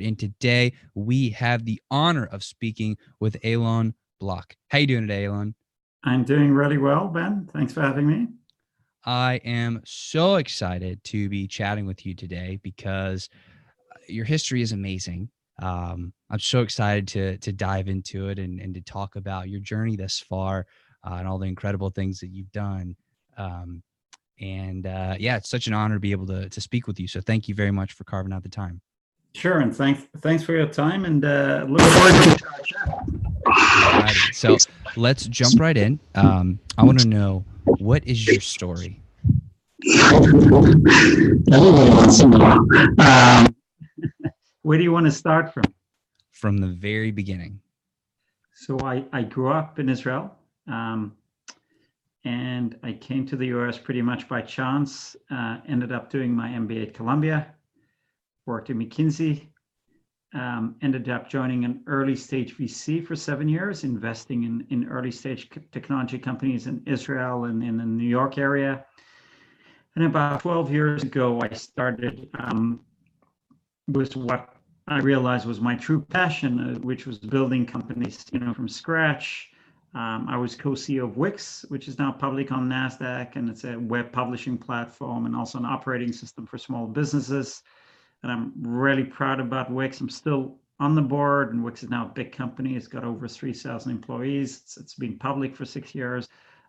And today we have the honor of speaking with Allon Bloch. How you doing today, Allon? I'm doing really well, Ben. Thanks for having me. I am so excited to be chatting with you today because your history is amazing. I'm so excited to dive into it and to talk about your journey thus far and all the incredible things that you've done. Yeah, it's such an honor to be able to speak with you. So thank you very much for carving out the time. Sure, and thanks for your time, and look forward to our chat. Alrighty, so let's jump right in. I want to know, what is your story? Everybody wants to know. Where do you want to start from? From the very beginning. So I grew up in Israel, and I came to the US pretty much by chance. Ended up doing my MBA at Columbia, worked at McKinsey, ended up joining an early stage VC for 7 years, investing in early stage technology companies in Israel and in the New York area. And about 12 years ago, I started with what I realized was my true passion, which was building companies, from scratch. I was co-CEO of Wix, which is now public on NASDAQ, and it's a web publishing platform and also an operating system for small businesses. And I'm really proud about Wix. I'm still on the board, and Wix is now a big company. It's got over 3,000 employees. It's been public for 6 years.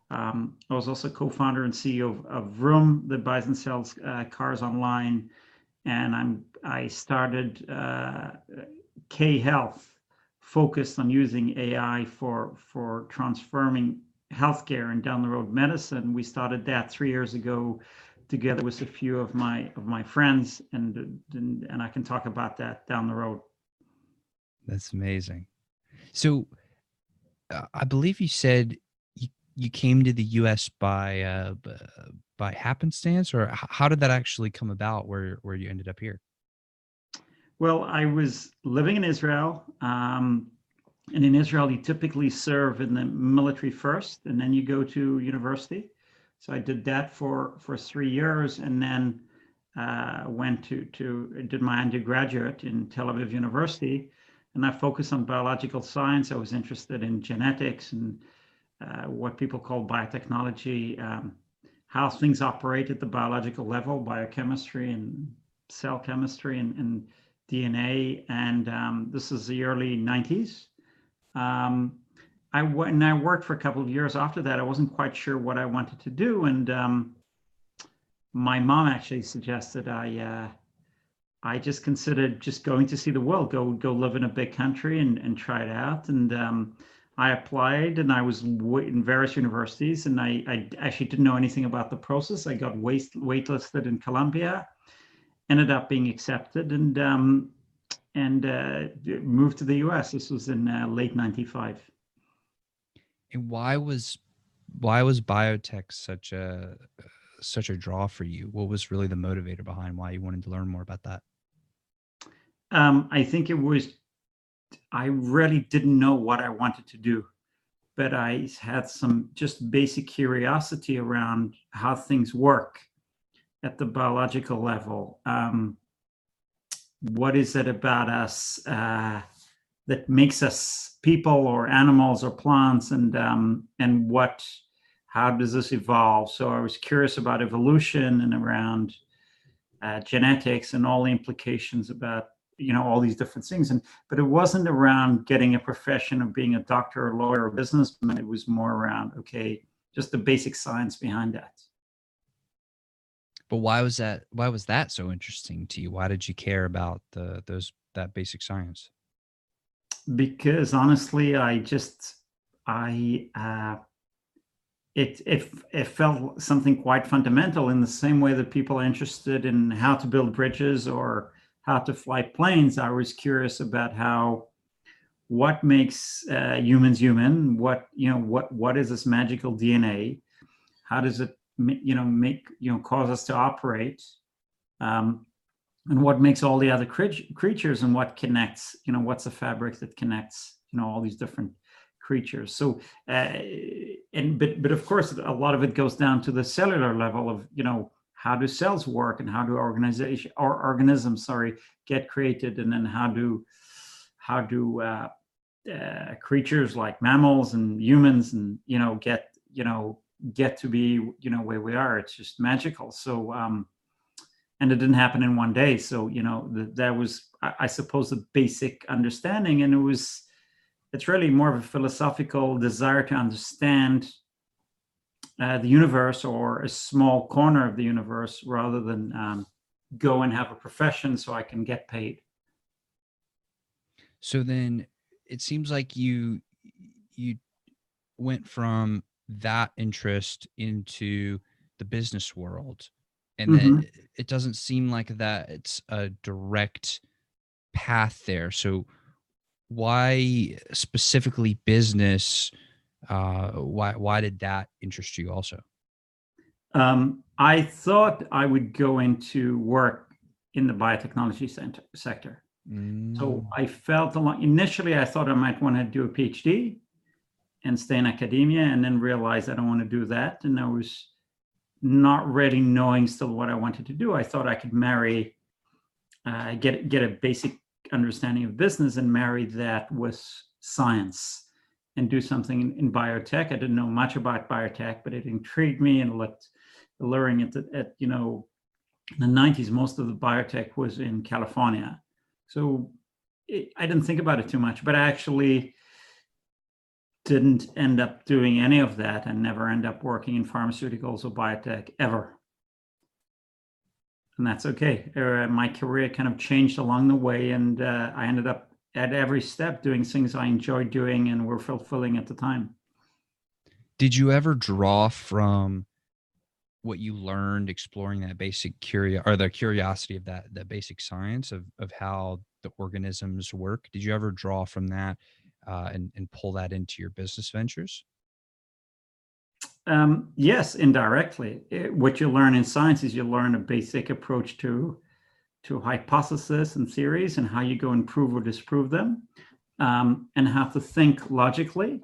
I was also co-founder and CEO of Vroom, that buys and sells cars online. And I started K Health, focused on using AI for transforming healthcare and down the road medicine. We started that 3 years ago, together with a few of my friends, and I can talk about that down the road. That's amazing. So I believe you said you came to the U.S. by happenstance, or how did that actually come about? Where you ended up here? Well, I was living in Israel, and in Israel you typically serve in the military first, and then you go to university. So I did that for 3 years, and then went to did my undergraduate in Tel Aviv University, and I focused on biological science. I was interested in genetics and what people call biotechnology, how things operate at the biological level, biochemistry and cell chemistry and DNA. And this is the early 90s. I worked for a couple of years after that. I wasn't quite sure what I wanted to do. And my mom actually suggested I just considered just going to see the world, go live in a big country and try it out. And I applied, and I was in various universities, and I actually didn't know anything about the process. I got waitlisted in Columbia, ended up being accepted, and moved to the US. This was in late 95. And why was biotech such a draw for you? What was really the motivator behind why you wanted to learn more about that? I think it was, I really didn't know what I wanted to do, but I had some just basic curiosity around how things work at the biological level. What is it about us that makes us people or animals or plants, and how does this evolve? So I was curious about evolution and around genetics and all the implications about all these different things. But it wasn't around getting a profession of being a doctor or lawyer or businessman. It was more around, just the basic science behind that. But why was that so interesting to you? Why did you care about that basic science? Because honestly, it felt something quite fundamental, in the same way that people are interested in how to build bridges or how to fly planes. I was curious about what makes humans human. What is this magical DNA? How does it cause us to operate? And what makes all the other creatures, and what connects? What's the fabric that connects? All these different creatures. So, but of course, a lot of it goes down to the cellular level of how do cells work and how do organisms get created, and then how do creatures like mammals and humans and get to be where we are. It's just magical. So and it didn't happen in one day. So that was, I suppose, the basic understanding, and it's really more of a philosophical desire to understand the universe, or a small corner of the universe, rather than go and have a profession so I can get paid. So then it seems like you went from that interest into the business world, and then it doesn't seem like that it's a direct path there. So why specifically business? Why did that interest you also? I thought I would go into work in the biotechnology sector. So I felt initially I thought I might want to do a PhD and stay in academia, and then realized I don't want to do that. And I was not really knowing still what I wanted to do. I thought I could marry, get a basic understanding of business and marry that with science and do something in biotech. I didn't know much about biotech, but it intrigued me and looked alluring. At in the 90s, most of the biotech was in California. So I didn't think about it too much, but I actually didn't end up doing any of that and never end up working in pharmaceuticals or biotech ever. And that's okay. My career kind of changed along the way, and I ended up at every step doing things I enjoyed doing and were fulfilling at the time. Did you ever draw from what you learned exploring that basic curiosity of that basic science of how the organisms work? Did you ever draw from that and pull that into your business ventures? Yes, indirectly. What you learn in science is you learn a basic approach to hypothesis and theories, and how you go and prove or disprove them, and how to think logically.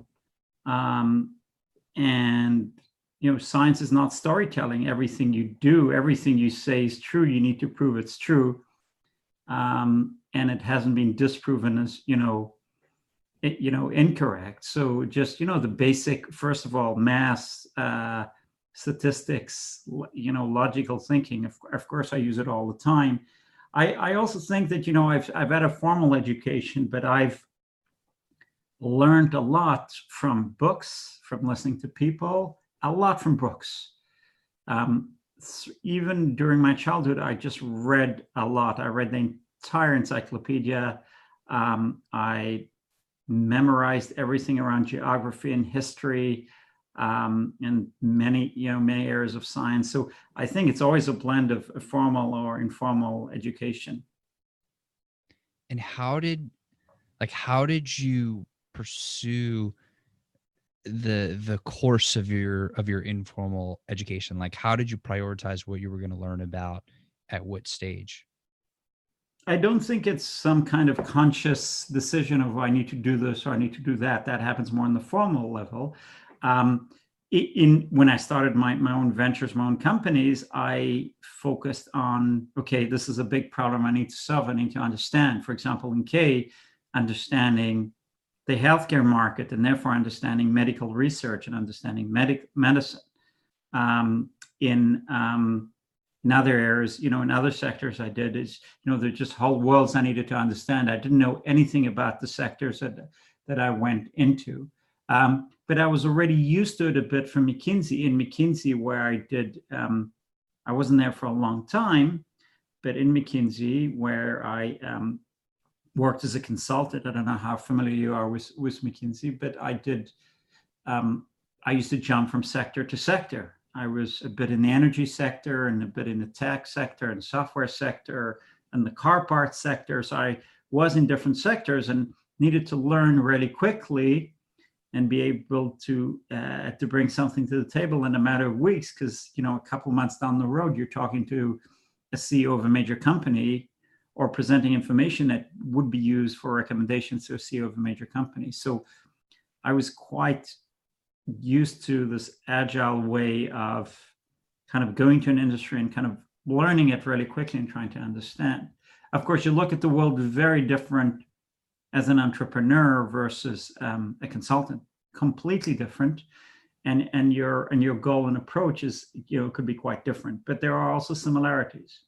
And science is not storytelling. Everything you do, everything you say is true. You need to prove it's true, and it hasn't been disproven as incorrect. So just the basic, first of all, math, statistics, logical thinking. Of course, I use it all the time. I also think that I've had a formal education, but I've learned a lot from books, from listening to people, a lot from books. Even during my childhood, I just read a lot. I read the entire encyclopedia. I memorized everything around geography and history, and many areas of science. So I think it's always a blend of a formal or informal education. And how did you pursue the course of your informal education? Like, how did you prioritize what you were going to learn about at what stage? I don't think it's some kind of conscious decision of I need to do this or I need to do that. That happens more on the formal level. When I started my own ventures, my own companies, I focused on, okay, this is a big problem I need to solve. I need to understand, for example, in K, understanding the healthcare market, and therefore understanding medical research and understanding medicine. In other areas, in other sectors I did is, there's just whole worlds I needed to understand. I didn't know anything about the sectors that I went into. But I was already used to it a bit from McKinsey. In McKinsey, where I did, I wasn't there for a long time, but in McKinsey, where I worked as a consultant. I don't know how familiar you are with McKinsey, but I did, I used to jump from sector to sector. I was a bit in the energy sector and a bit in the tech sector and software sector and the car parts sector. So I was in different sectors and needed to learn really quickly and be able to bring something to the table in a matter of weeks. Because, a couple months down the road, you're talking to a CEO of a major company or presenting information that would be used for recommendations to a CEO of a major company. So I was quite used to this agile way of kind of going to an industry and kind of learning it really quickly and trying to understand. Of course, you look at the world very different as an entrepreneur versus a consultant, completely different. And your goal and approach is, could be quite different, but there are also similarities.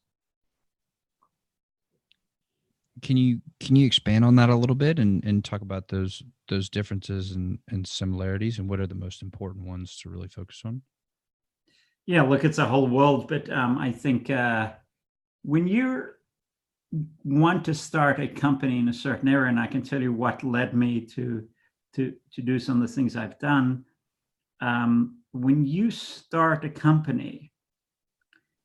Can you expand on that a little bit and talk about those differences and similarities, and what are the most important ones to really focus on? Yeah, look, it's a whole world, but I think when you want to start a company in a certain area, and I can tell you what led me to do some of the things I've done. When you start a company,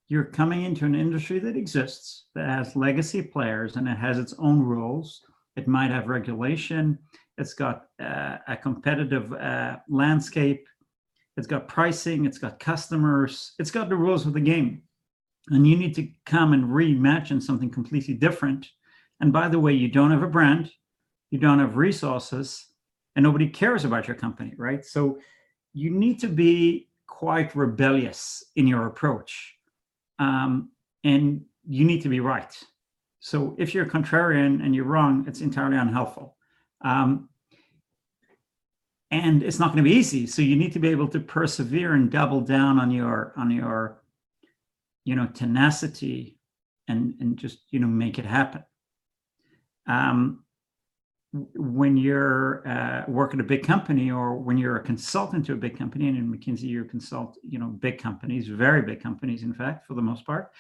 you're coming into an industry that exists, that has legacy players, and it has its own rules. It might have regulation. It's got a competitive landscape. It's got pricing. It's got customers. It's got the rules of the game. And you need to come and reimagine something completely different. And by the way, you don't have a brand. You don't have resources. And nobody cares about your company, right? So you need to be quite rebellious in your approach. And you need to be right. So if you're contrarian and you're wrong, it's entirely unhelpful. And it's not going to be easy. So you need to be able to persevere and double down on your tenacity and just, make it happen. When you're working at a big company, or when you're a consultant to a big company, and in McKinsey, you consult, big companies, very big companies, in fact, for the most part,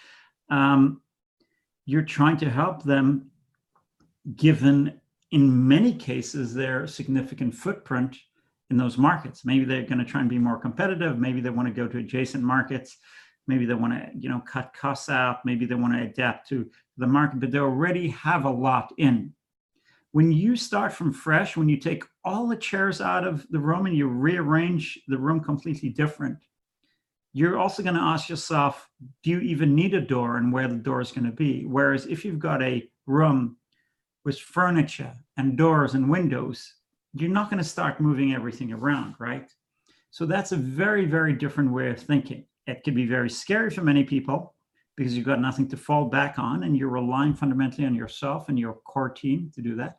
you're trying to help them, given in many cases their significant footprint in those markets. Maybe they're going to try and be more competitive. Maybe they want to go to adjacent markets. Maybe they want to, cut costs out. Maybe they want to adapt to the market, but they already have a lot in. When you start from fresh, when you take all the chairs out of the room and you rearrange the room completely different, you're also going to ask yourself, do you even need a door, and where the door is going to be? Whereas if you've got a room with furniture and doors and windows, you're not going to start moving everything around, right? So that's a very, very different way of thinking. It can be very scary for many people because you've got nothing to fall back on, and you're relying fundamentally on yourself and your core team to do that.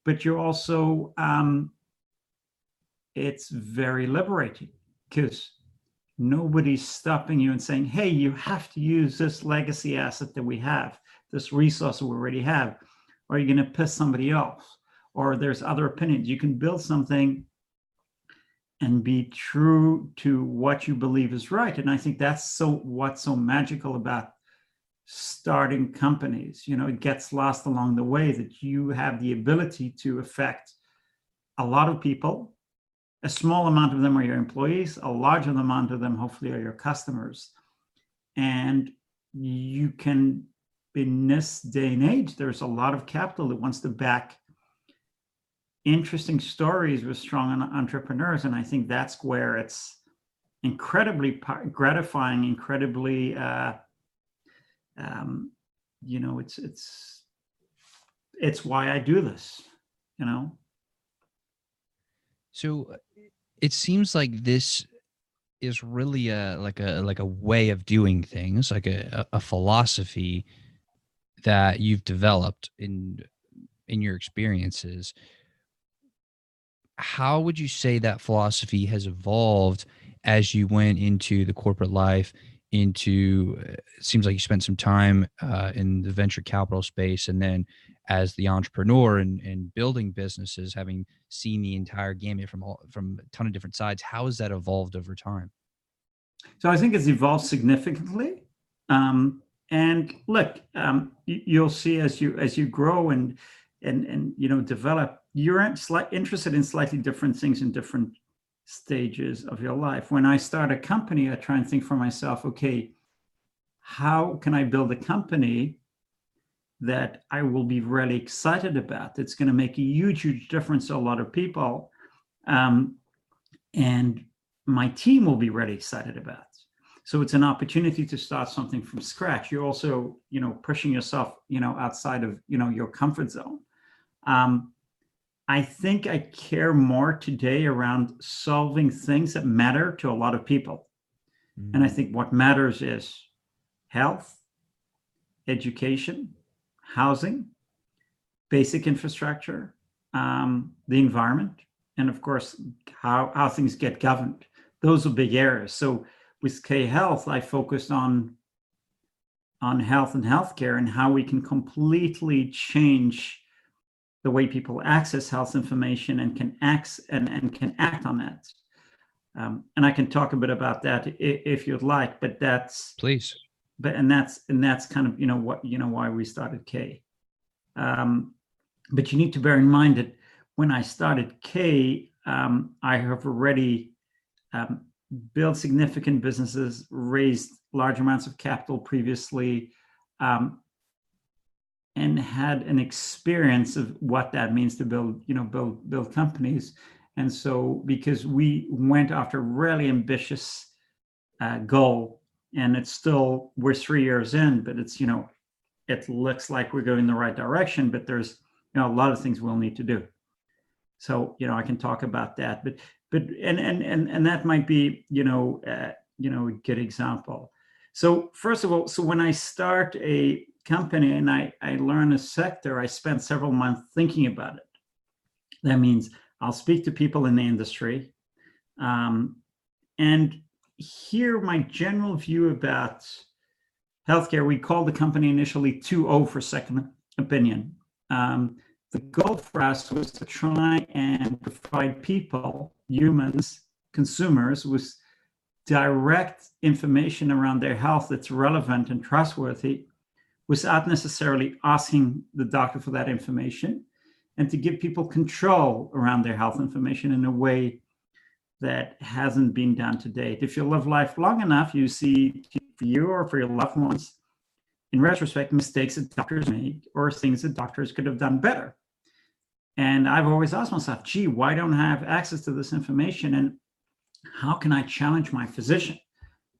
But you're also, it's very liberating because nobody's stopping you and saying, hey, you have to use this legacy asset that we have, this resource that we already have, or you're going to piss somebody off, or there's other opinions. You can build something and be true to what you believe is right. And I think that's what's so magical about starting companies. It gets lost along the way that you have the ability to affect a lot of people. A small amount of them are your employees. A larger amount of them, hopefully, are your customers. And you can, in this day and age, there's a lot of capital that wants to back interesting stories with strong entrepreneurs. And I think that's where it's incredibly gratifying, incredibly, it's why I do this, So it seems like this is really like a way of doing things, like a philosophy that you've developed in your experiences. How would you say that philosophy has evolved as you went into the corporate life? It seems like you spent some time in the venture capital space, and then as the entrepreneur and building businesses, having seen the entire gamut from a ton of different sides. How has that evolved over time? So I think it's evolved significantly. And look, you'll see as you grow and develop, you're interested in slightly different things in different stages of your life. When I start a company, I try and think for myself, okay, how can I build a company that I will be really excited about? That's going to make a huge, huge difference to a lot of people. And my team will be really excited about. So it's an opportunity to start something from scratch. You're also, pushing yourself, outside of, your comfort zone. I think I care more today around solving things that matter to a lot of people. And I think what matters is health, education, housing, basic infrastructure, the environment, and of course, how things get governed. Those are big areas. So with K-Health, I focused on health and healthcare and how we can completely change the way people access health information and can act on that. And I can talk a bit about that if you'd like, but that's please. But and that's kind of why we started K. But you need to bear in mind that when I started K, I have already built significant businesses, raised large amounts of capital previously, and had an experience of what that means to build companies. And so, because we went after a really ambitious goal, and we're 3 years in, but it looks like we're going in the right direction, but there's a lot of things we'll need to do. So, I can talk about that, but that might be, a good example. So first of all, when I start a company and I learn a sector, I spend several months thinking about it. That means I'll speak to people in the industry, and hear my general view about healthcare. We called the company initially 2.0 for second opinion. The goal for us was to try and provide people, humans, consumers, with direct information around their health that's relevant and trustworthy without necessarily asking the doctor for that information, and to give people control around their health information in a way that hasn't been done to date. If you live life long enough, you see, for you or for your loved ones, in retrospect, mistakes that doctors make or things that doctors could have done better. And I've always asked myself, gee, why don't I have access to this information? And how can I challenge my physician?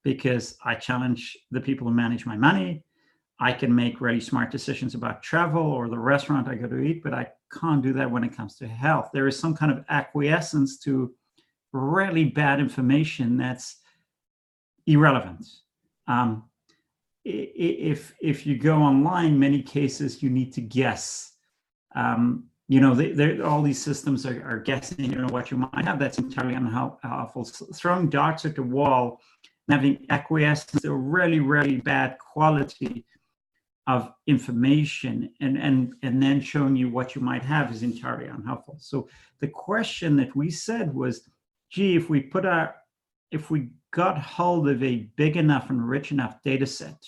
Because I challenge the people who manage my money. I can make really smart decisions about travel or the restaurant I go to eat, but I can't do that when it comes to health. There is some kind of acquiescence to really bad information that's irrelevant. If you go online, many cases you need to guess. All these systems are guessing, what you might have. That's entirely unhelpful. Throwing darts at the wall and having acquiescence to a really, really bad quality of information and then showing you what you might have is entirely unhelpful. So the question that we said was, gee, if we got hold of a big enough and rich enough data set,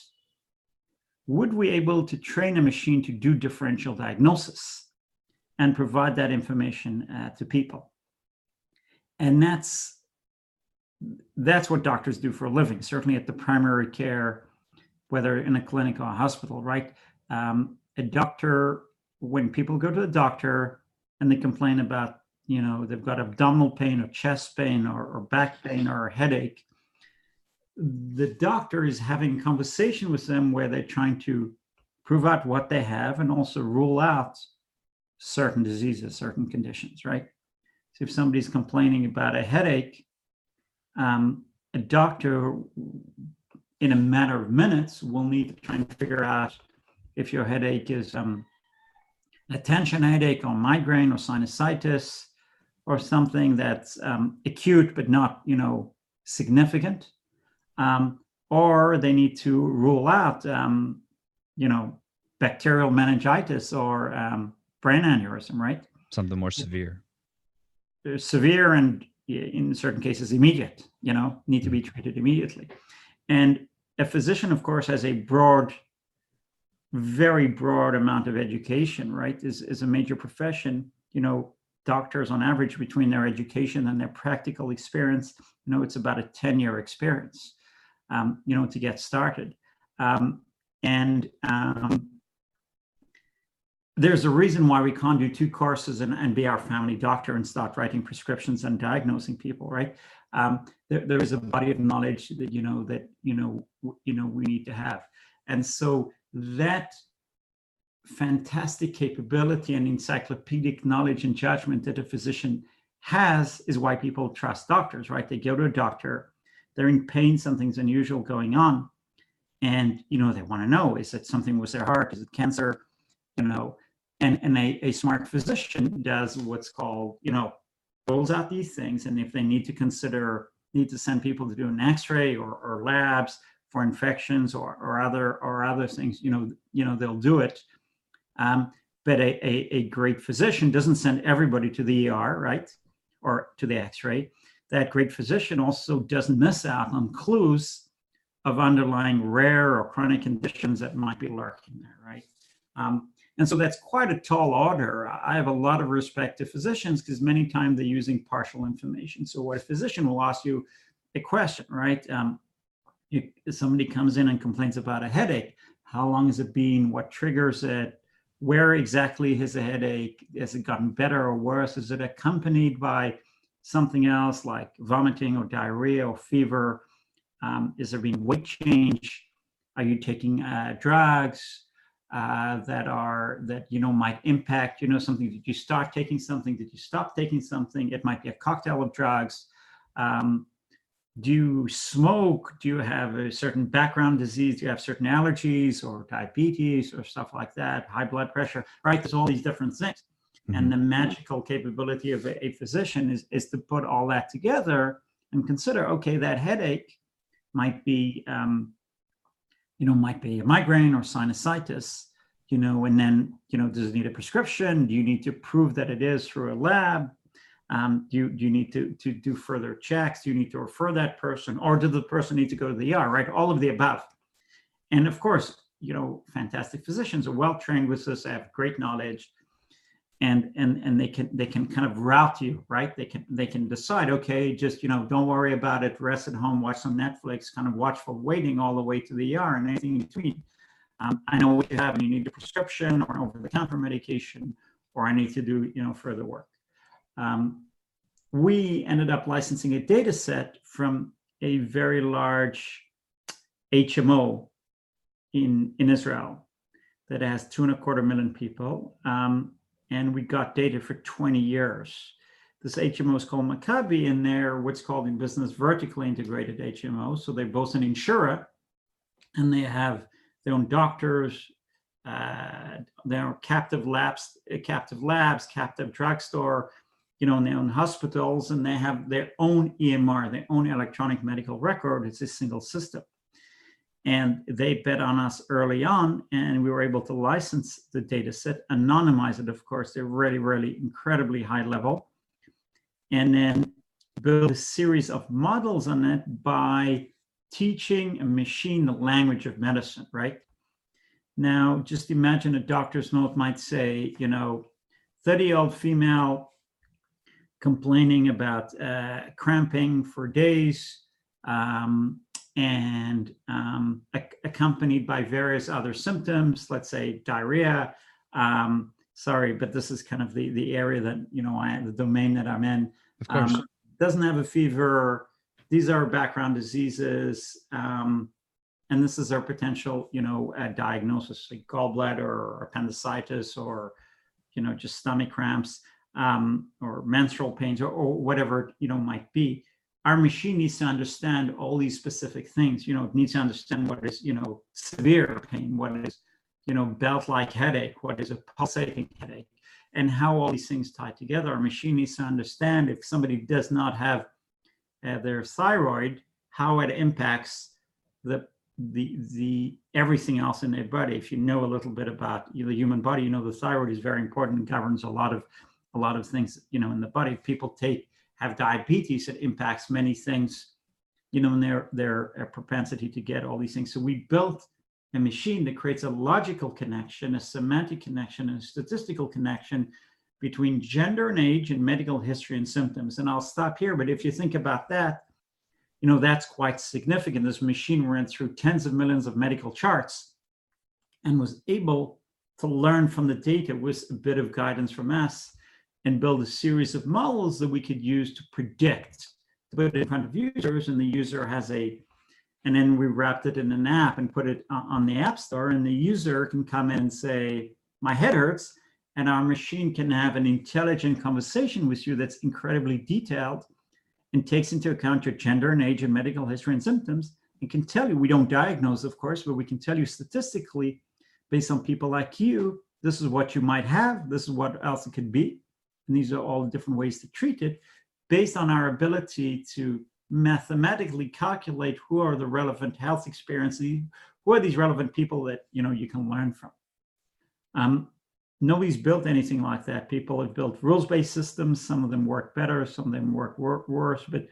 would we be able to train a machine to do differential diagnosis and provide that information to people? And that's what doctors do for a living, certainly at the primary care, whether in a clinic or a hospital, right? A doctor, when people go to the doctor and they complain about, they've got abdominal pain or chest pain or back pain or a headache, the doctor is having a conversation with them where they're trying to prove out what they have and also rule out certain diseases, certain conditions, right? So if somebody's complaining about a headache, a doctor, in a matter of minutes, will need to try and figure out if your headache is a tension headache or migraine or sinusitis or something that's acute but not, significant. Or they need to rule out, bacterial meningitis or brain aneurysm, right? Something more severe. Severe and in certain cases immediate, need to be treated immediately. And a physician, of course, has a very broad amount of education, right? Is a major profession. Doctors on average, between their education and their practical experience, it's about a 10-year experience, to get started. There's a reason why we can't do 2 courses and be our family doctor and start writing prescriptions and diagnosing people, right? There is a body of knowledge that we need to have. And so that fantastic capability and encyclopedic knowledge and judgment that a physician has is why people trust doctors, right? They go to a doctor, they're in pain, something's unusual going on. And, they want to know, is it something with their heart? Is it cancer? And a smart physician does what's called, rolls out these things. And if they need to send people to do an X-ray or labs for infections or other things, they'll do it. But a great physician doesn't send everybody to the ER, right? Or to the X-ray. That great physician also doesn't miss out on clues of underlying rare or chronic conditions that might be lurking there, right? And so that's quite a tall order. I have a lot of respect to physicians because many times they're using partial information. So what a physician will ask you a question, right? If somebody comes in and complains about a headache, how long has it been? What triggers it? Where exactly has the headache? Has it gotten better or worse? Is it accompanied by something else like vomiting or diarrhea or fever? Is there been weight change? Are you taking drugs that might impact something? Did you start taking something? Did you stop taking something? It might be a cocktail of drugs. Do you smoke? Do you have a certain background disease? Do you have certain allergies or diabetes or stuff like that? High blood pressure, right? There's all these different things. Mm-hmm. And the magical capability of a physician is to put all that together and consider, okay, that headache might be, might be a migraine or sinusitis, and then, does it need a prescription? Do you need to prove that it is through a lab? Do you need to do further checks? Do you need to refer that person, or does the person need to go to the ER, right? All of the above. And of course, fantastic physicians are well trained with this, they have great knowledge, and they can kind of route you, right? They can decide, okay, just don't worry about it, rest at home, watch some Netflix, kind of watchful waiting all the way to the ER and anything in between. I know what you have, and you need a prescription or an over-the-counter medication, or I need to do further work. We ended up licensing a data set from a very large HMO in Israel that has 2.25 million people. And we got data for 20 years. This HMO is called Maccabi, and they're what's called in business vertically integrated HMO. So they're both an insurer, and they have their own doctors, their captive labs, captive drugstore, and their own hospitals, and they have their own EMR, their own electronic medical record. It's a single system. And they bet on us early on, and we were able to license the data set, anonymize it, of course. They're really, really incredibly high level. And then build a series of models on it by teaching a machine the language of medicine, right? Now, just imagine a doctor's note might say, 30-year-old female complaining about cramping for days, and accompanied by various other symptoms, let's say diarrhea. Sorry, but this is kind of the area that, the domain that I'm in. Of course. Doesn't have a fever. These are background diseases. And this is our potential, diagnosis, like gallbladder or appendicitis or, just stomach cramps, or menstrual pains or whatever, might be. Our machine needs to understand all these specific things. It needs to understand what is, severe pain, what is, belt-like headache, what is a pulsating headache, and how all these things tie together. Our machine needs to understand if somebody does not have their thyroid, how it impacts the everything else in their body. If you know a little bit about the human body, the thyroid is very important and governs a lot of things, in the body. If people have diabetes, it impacts many things, in their propensity to get all these things. So we built a machine that creates a logical connection, a semantic connection, and a statistical connection between gender and age and medical history and symptoms. And I'll stop here, but if you think about that, that's quite significant. This machine ran through tens of millions of medical charts and was able to learn from the data with a bit of guidance from us and build a series of models that we could use to predict, to put it in front of users, and the user and then we wrapped it in an app and put it on the App Store, and the user can come in and say, my head hurts, and our machine can have an intelligent conversation with you that's incredibly detailed and takes into account your gender and age and medical history and symptoms, and can tell you, we don't diagnose, of course, but we can tell you statistically, based on people like you, this is what you might have, this is what else it could be. And these are all different ways to treat it, based on our ability to mathematically calculate who are the relevant health experiences, who are these relevant people that you can learn from. Nobody's built anything like that. People have built rules-based systems. Some of them work better, some of them work worse. But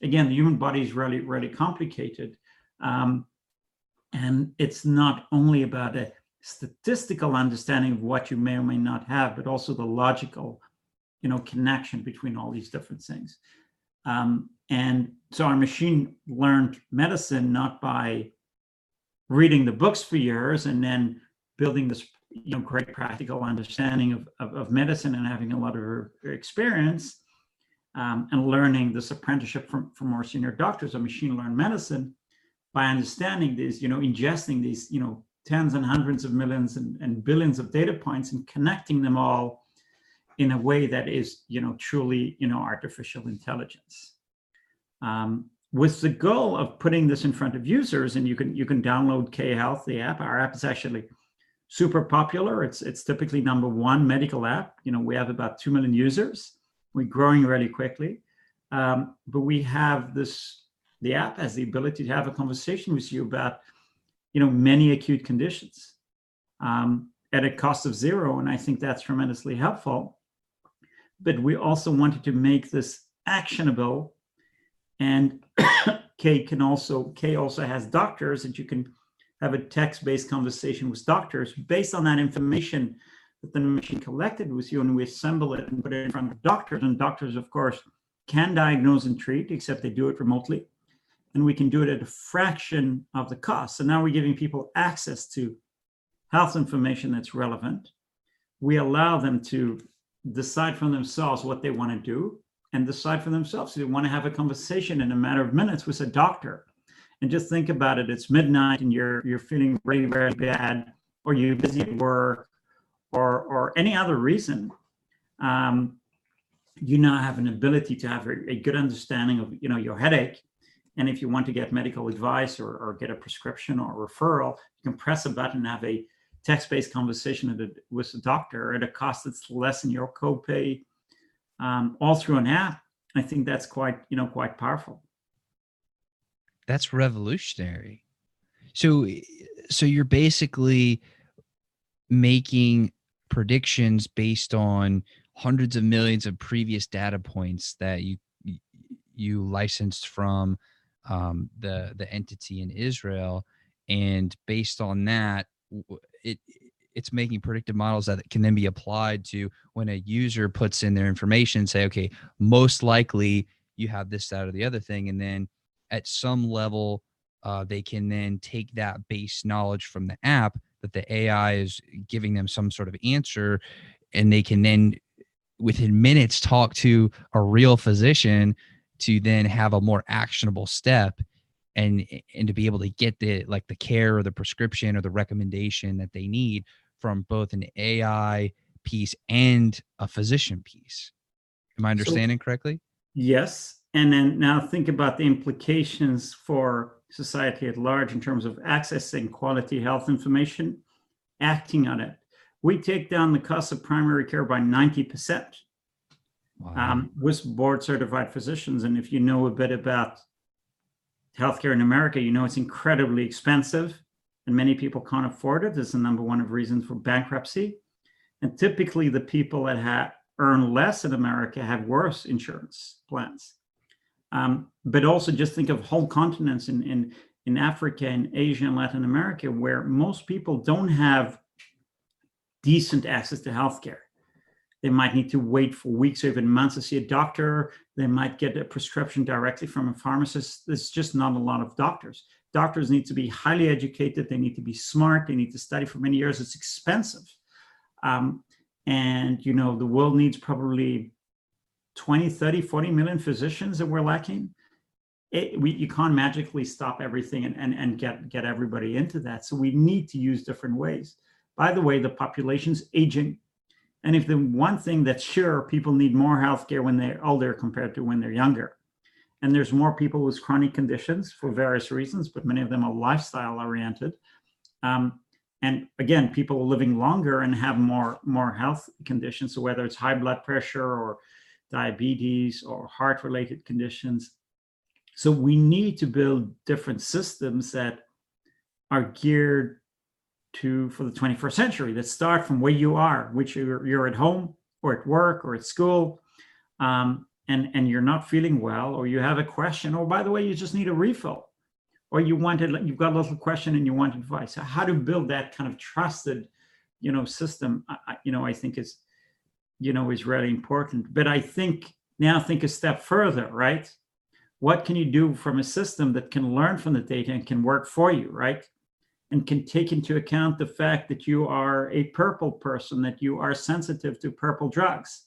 again, the human body is really, really complicated. And it's not only about a statistical understanding of what you may or may not have, but also the logical, connection between all these different things. And so our machine learned medicine not by reading the books for years and then building this great practical understanding of medicine and having a lot of experience and learning this apprenticeship from more senior doctors of machine learned medicine by understanding these, ingesting these, tens and hundreds of millions and billions of data points and connecting them all in a way that is, truly, artificial intelligence. With the goal of putting this in front of users, and you can download K-Health, the app. Our app is actually super popular. It's typically #1 medical app. We have about 2 million users. We're growing really quickly, but we have the app has the ability to have a conversation with you about, many acute conditions at a cost of zero, and I think that's tremendously helpful. But we also wanted to make this actionable, and K also has doctors that you can have a text-based conversation with doctors based on that information that the machine collected with you, and we assemble it and put it in front of doctors. And doctors, of course, can diagnose and treat, except they do it remotely. And we can do it at a fraction of the cost. So now we're giving people access to health information that's relevant. We allow them to decide for themselves what they want to do and decide for themselves if they want to have a conversation in a matter of minutes with a doctor. And just think about it, it's midnight and you're feeling really, very bad, or you're busy at work, or any other reason. You now have an ability to have a good understanding of your headache. And if you want to get medical advice or get a prescription or a referral, you can press a button and have a text-based conversation with the doctor at a cost that's less than your copay, all through an app. I think that's quite powerful. That's revolutionary. So you're basically making predictions based on hundreds of millions of previous data points that you licensed from the entity in Israel, and based on that, it's making predictive models that can then be applied to when a user puts in their information, say, okay, most likely you have this, that, or the other thing, and then at some level, they can then take that base knowledge from the app that the AI is giving them some sort of answer, and they can then within minutes talk to a real physician to then have a more actionable step and to be able to get the care or the prescription or the recommendation that they need from both an AI piece and a physician piece. Am I understanding correctly? Yes. And then now think about the implications for society at large in terms of accessing quality health information, acting on it. We take down the cost of primary care by 90%. Wow. With board certified physicians. And if you know a bit about healthcare in America, it's incredibly expensive and many people can't afford it. It's the #1 of reasons for bankruptcy. And typically the people that earn less in America have worse insurance plans. But also just think of whole continents in Africa and Asia and Latin America, where most people don't have decent access to healthcare. They might need to wait for weeks or even months to see a doctor. They might get a prescription directly from a pharmacist. There's just not a lot of doctors. Doctors need to be highly educated. They need to be smart. They need to study for many years. It's expensive. And, the world needs probably 20, 30, 40 million physicians that we're lacking. You can't magically stop everything and get everybody into that. So we need to use different ways. By the way, the population's aging. And if the one thing that's sure, people need more healthcare when they're older compared to when they're younger. and there's more people with chronic conditions for various reasons, but many of them are lifestyle oriented. And again, people are living longer and have more health conditions. So whether it's high blood pressure or diabetes or heart-related conditions. So we need to build different systems that are geared for the 21st century, that start from where you are, which you're at home or at work or at school, and you're not feeling well, or you have a question, or by the way, you just need a refill, or you've got a little question and you want advice. So how to build that kind of trusted, system, I think is really important. But I think a step further, right? What can you do from a system that can learn from the data and can work for you, right? And can take into account the fact that you are a purple person, that you are sensitive to purple drugs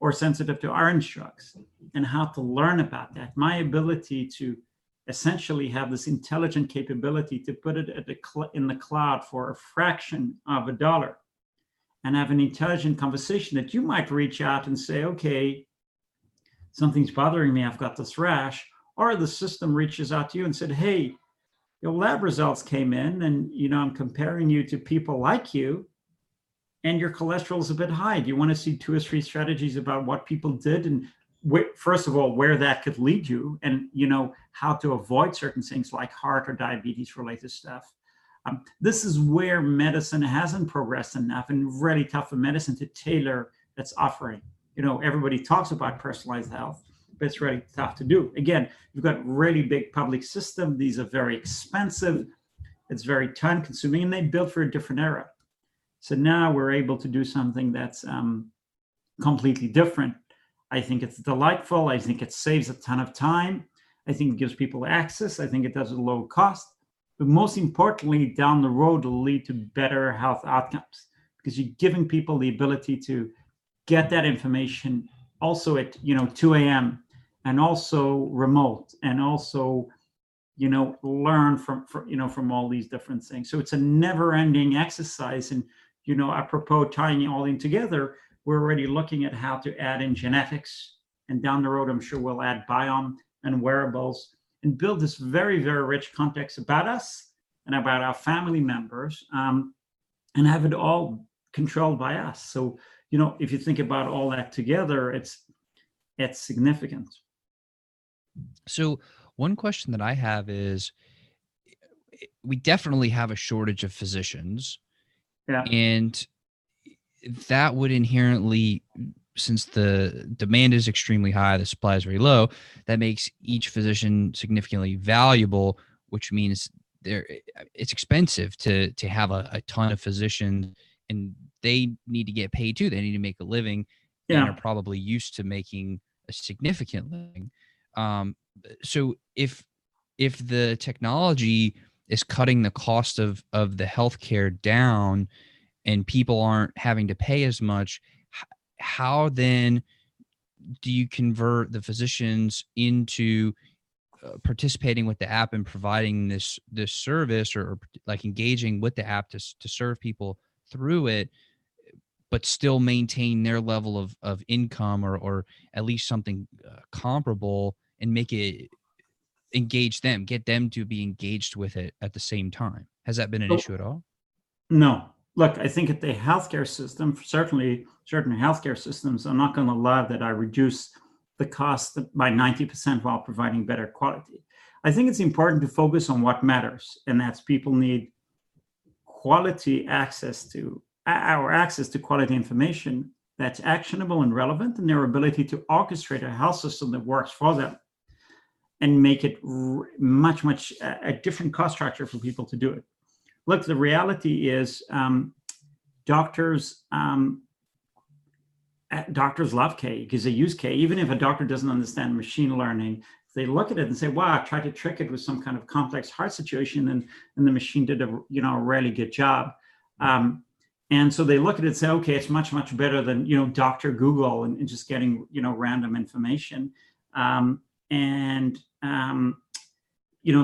or sensitive to orange drugs, and how to learn about that. My ability to essentially have this intelligent capability to put it in the cloud for a fraction of a dollar and have an intelligent conversation that you might reach out and say, okay, something's bothering me, I've got this rash, or the system reaches out to you and said, hey, your lab results came in and, I'm comparing you to people like you and your cholesterol is a bit high. Do you want to see 2 or 3 strategies about what people did and first of all, where that could lead you and, how to avoid certain things like heart or diabetes related stuff. This is where medicine hasn't progressed enough, and really tough for medicine to tailor its offering. Everybody talks about personalized health, but it's really tough to do. Again, you've got really big public system. These are very expensive. It's very time consuming, and they built for a different era. So now we're able to do something that's completely different. I think it's delightful. I think it saves a ton of time. I think it gives people access. I think it does it at low cost. But most importantly, down the road, it'll lead to better health outcomes because you're giving people the ability to get that information also at 2 a.m. and also remote and also learn from all these different things. So it's a never-ending exercise. And apropos tying all in together, we're already looking at how to add in genetics, and down the road I'm sure we'll add biome and wearables and build this very, very rich context about us and about our family members, and have it all controlled by us. So if you think about all that together, it's significant. So one question that I have is, we definitely have a shortage of physicians. Yeah. And that would inherently, since the demand is extremely high, the supply is very low, that makes each physician significantly valuable, which means it's expensive to have a ton of physicians, and they need to get paid too. They need to make a living, and are probably used to making a significant living. So if the technology is cutting the cost of the healthcare down and people aren't having to pay as much, how then do you convert the physicians into participating with the app and providing this service, or like engaging with the app to serve people through it, but still maintain their level of income or at least something comparable, and make it engage them, get them to be engaged with it at the same time? Has that been an issue at all? No. Look, I think at the healthcare system, certainly certain healthcare systems, I'm not going to lie that I reduce the cost by 90% while providing better quality. I think it's important to focus on what matters, and that's people need quality access to quality information that's actionable and relevant, and their ability to orchestrate a health system that works for them and make it much a different cost structure for people to do it. Look, the reality is doctors love K because they use K. Even if a doctor doesn't understand machine learning, they look at it and say, wow, I tried to trick it with some kind of complex heart situation, and the machine did a really good job. And so they look at it and say, okay, it's much better than Dr. Google and just getting random information.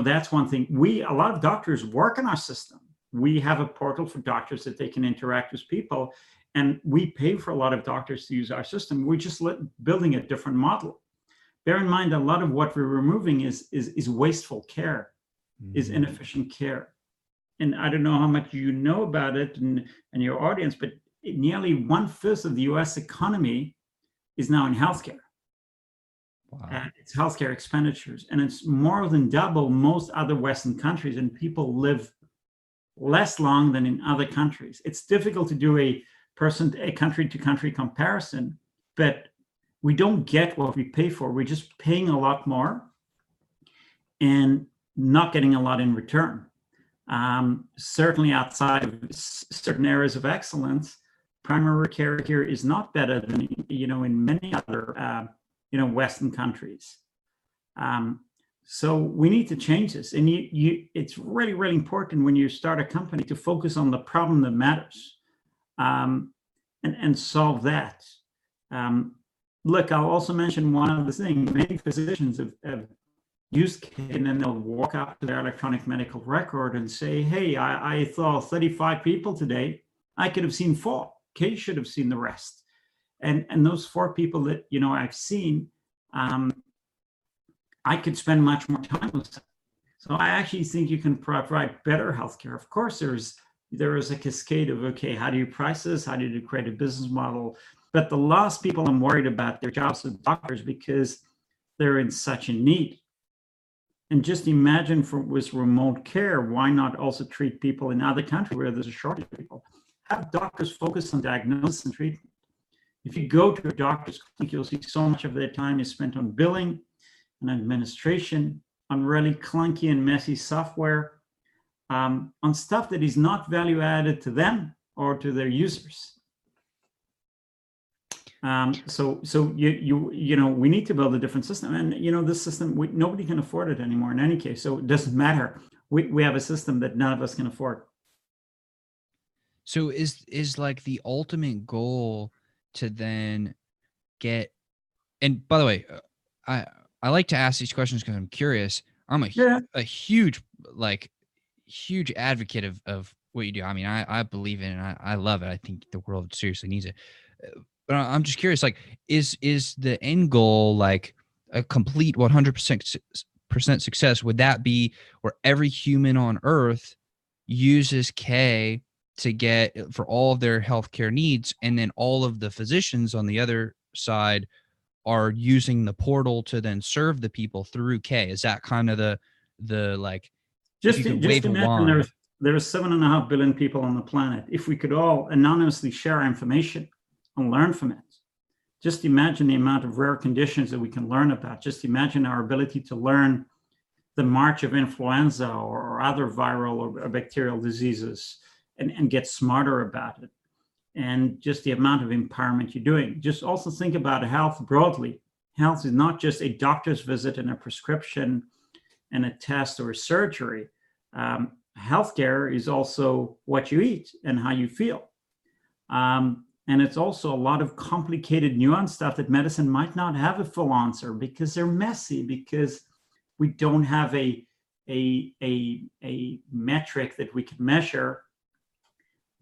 That's one thing. A lot of doctors work in our system. We have a portal for doctors that they can interact with people, and we pay for a lot of doctors to use our system. We're just building a different model. bear in mind a lot of what we're removing is wasteful care, is Mhm. inefficient care. And I don't know how much you know about it and your audience, but nearly 1/5 of the US economy is now in healthcare. Wow. It's healthcare expenditures, and it's more than double most other Western countries, and people live less long than in other countries. It's difficult to do a country to country comparison, but we don't get what we pay for. We're just paying a lot more and not getting a lot in return. Certainly outside of certain areas of excellence, primary care here is not better than, in many other, Western countries. So we need to change this. And it's really, really important when you start a company to focus on the problem that matters, and solve that. Look, I'll also mention one other thing. Many physicians have used K, and then they'll walk up to their electronic medical record and say, hey, I saw 35 people today. I could have seen 4. K should have seen the rest. And those 4 people that, I've seen, I could spend much more time with them. So I actually think you can provide better healthcare. Of course, there is a cascade of, okay, how do you price this? How do you create a business model? But the last people I'm worried about their jobs as doctors, because they're in such a need. And just imagine with remote care, why not also treat people in other countries where there's a shortage of people? Have doctors focus on diagnosis and treatment. If you go to a doctor's clinic, you'll see so much of their time is spent on billing and administration, on really clunky and messy software, on stuff that is not value added to them or to their users. So we need to build a different system, and this system, nobody can afford it anymore in any case. So it doesn't matter. We have a system that none of us can afford. So is like the ultimate goal to then get, and by the way, I like to ask these questions because I'm curious. I'm a huge advocate of what you do. I mean, I believe in it, and I love it. I think the world seriously needs it. But I'm just curious, like, is the end goal like a complete 100% success? Would that be where every human on earth uses K to get for all of their healthcare needs, and then all of the physicians on the other side are using the portal to then serve the people through K? Is that kind of the like, just imagine there are 7.5 billion people on the planet. If we could all anonymously share information and learn from it, just imagine the amount of rare conditions that we can learn about. Just imagine our ability to learn the march of influenza or other viral or bacterial diseases and get smarter about it. And just the amount of empowerment you're doing. Just also think about health broadly. Health is not just a doctor's visit and a prescription and a test or a surgery. Healthcare is also what you eat and how you feel. And it's also a lot of complicated, nuanced stuff that medicine might not have a full answer because they're messy, because we don't have a metric that we can measure,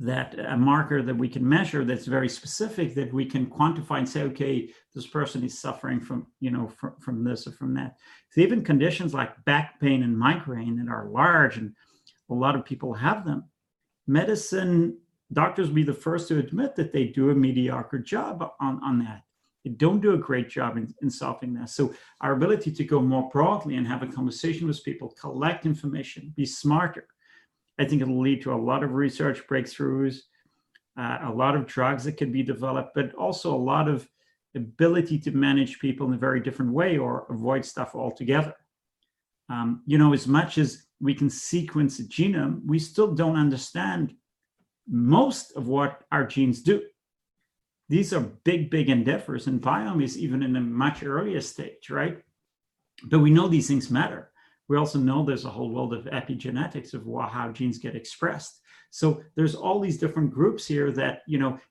that a marker that we can measure that's very specific, that we can quantify and say, okay, this person is suffering from this or from that. So even conditions like back pain and migraine that are large, and a lot of people have them, doctors be the first to admit that they do a mediocre job on that. They don't do a great job in solving that. So our ability to go more broadly and have a conversation with people, collect information, be smarter, I think it'll lead to a lot of research breakthroughs, a lot of drugs that can be developed, but also a lot of ability to manage people in a very different way or avoid stuff altogether. As much as we can sequence a genome, we still don't understand most of what our genes do. These are big, big endeavors, and biome is even in a much earlier stage, right? But we know these things matter. We also know there's a whole world of epigenetics of how genes get expressed. So there's all these different groups here that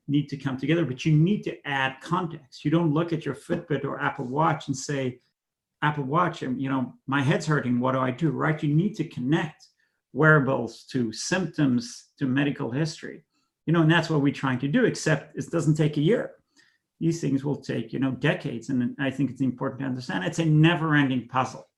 need to come together, but you need to add context. You don't look at your Fitbit or Apple Watch and say, Apple Watch, my head's hurting, what do I do, right? You need to connect wearables to symptoms, to medical history, and that's what we're trying to do, except it doesn't take a year. these things will take, decades. And I think it's important to understand it's a never-ending puzzle.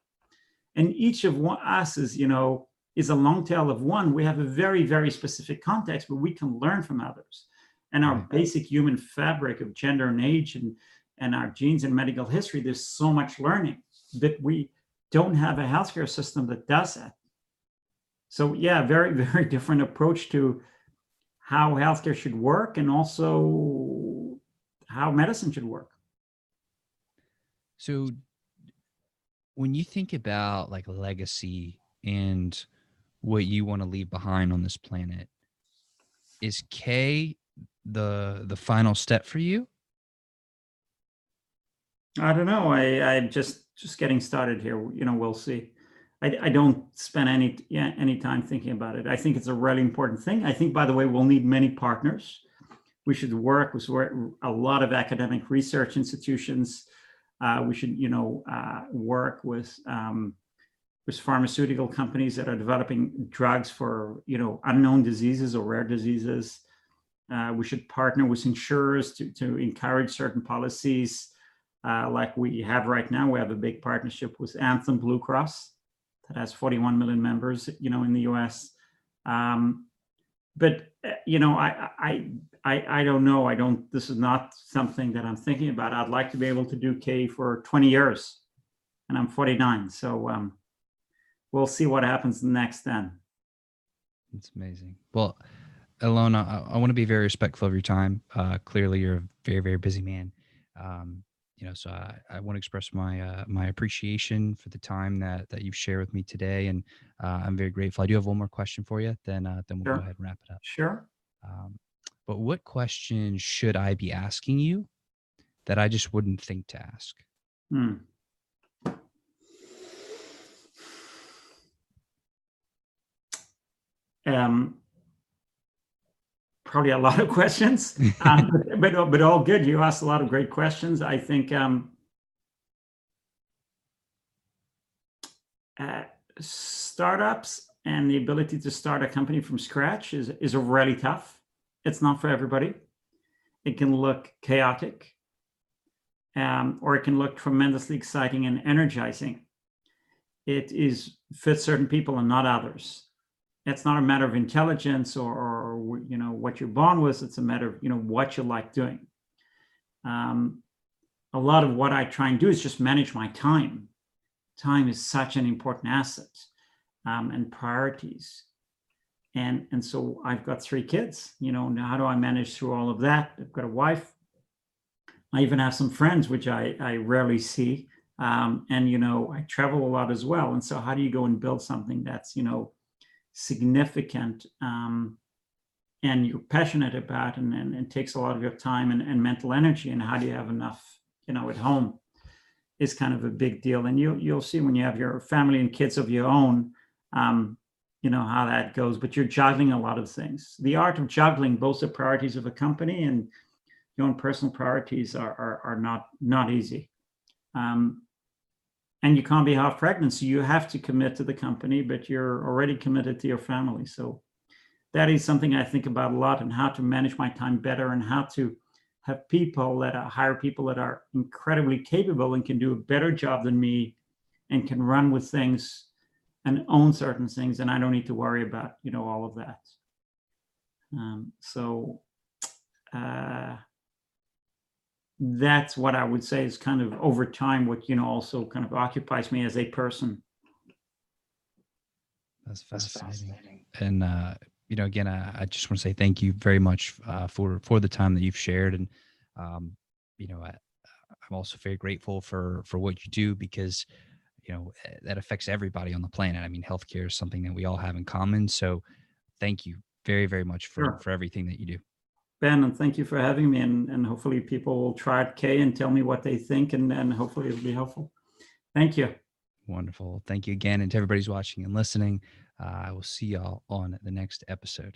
And each of us is a long tail of one. We have a very, very specific context, but we can learn from others. And our basic human fabric of gender and age and our genes and medical history, there's so much learning that we don't have a healthcare system that does that. So yeah, very, very different approach to how healthcare should work and also how medicine should work. So when you think about like legacy and what you want to leave behind on this planet, is K the final step for you? I don't know. I'm just getting started here. We'll see. I don't spend any time thinking about it. I think it's a really important thing. I think, by the way, we'll need many partners. We should work with a lot of academic research institutions. We should, work with pharmaceutical companies that are developing drugs for, unknown diseases or rare diseases. We should partner with insurers to encourage certain policies, like we have right now. We have a big partnership with Anthem Blue Cross that has 41 million members, in the U.S. But I don't know. This is not something that I'm thinking about. I'd like to be able to do K for 20 years, and I'm 49. So we'll see what happens next then. It's amazing. Well, Allon, I want to be very respectful of your time. Clearly, you're a very, very busy man. So I want to express my appreciation for the time that you've shared with me today, and I'm very grateful. I do have one more question for you, then we'll go ahead and wrap it up. Sure. But what question should I be asking you that I just wouldn't think to ask? Probably a lot of questions, but all good. You asked a lot of great questions. I think startups and the ability to start a company from scratch is really tough. It's not for everybody. It can look chaotic, or it can look tremendously exciting and energizing. It fits certain people and not others. It's not a matter of intelligence or what you're born with. It's a matter of what you like doing. A lot of what I try and do is just manage my time. Time is such an important asset, and priorities. And so I've got 3 kids. Now how do I manage through all of that? I've got a wife. I even have some friends, which I rarely see. And I travel a lot as well. And so how do you go and build something that's significant, and you're passionate about, and takes a lot of your time and mental energy, and how do you have enough at home is kind of a big deal. And you'll see when you have your family and kids of your own, how that goes. But you're juggling a lot of things. The art of juggling both the priorities of a company and your own personal priorities are not easy. And you can't be half pregnant, so you have to commit to the company, but you're already committed to your family. So that is something I think about a lot, and how to manage my time better, and how to have hire people that are incredibly capable and can do a better job than me, and can run with things and own certain things, and I don't need to worry about all of that. That's what I would say is kind of over time what also kind of occupies me as a person. That's fascinating. And again, I just want to say thank you very much for the time that you've shared. And I'm also very grateful for what you do, because that affects everybody on the planet. I mean, healthcare is something that we all have in common. So thank you very, very much for everything that you do. Ben, and thank you for having me, and hopefully people will try it, Kay, and tell me what they think, and hopefully it'll be helpful. Thank you. Wonderful. Thank you again. And to everybody who's watching and listening, I will see y'all on the next episode.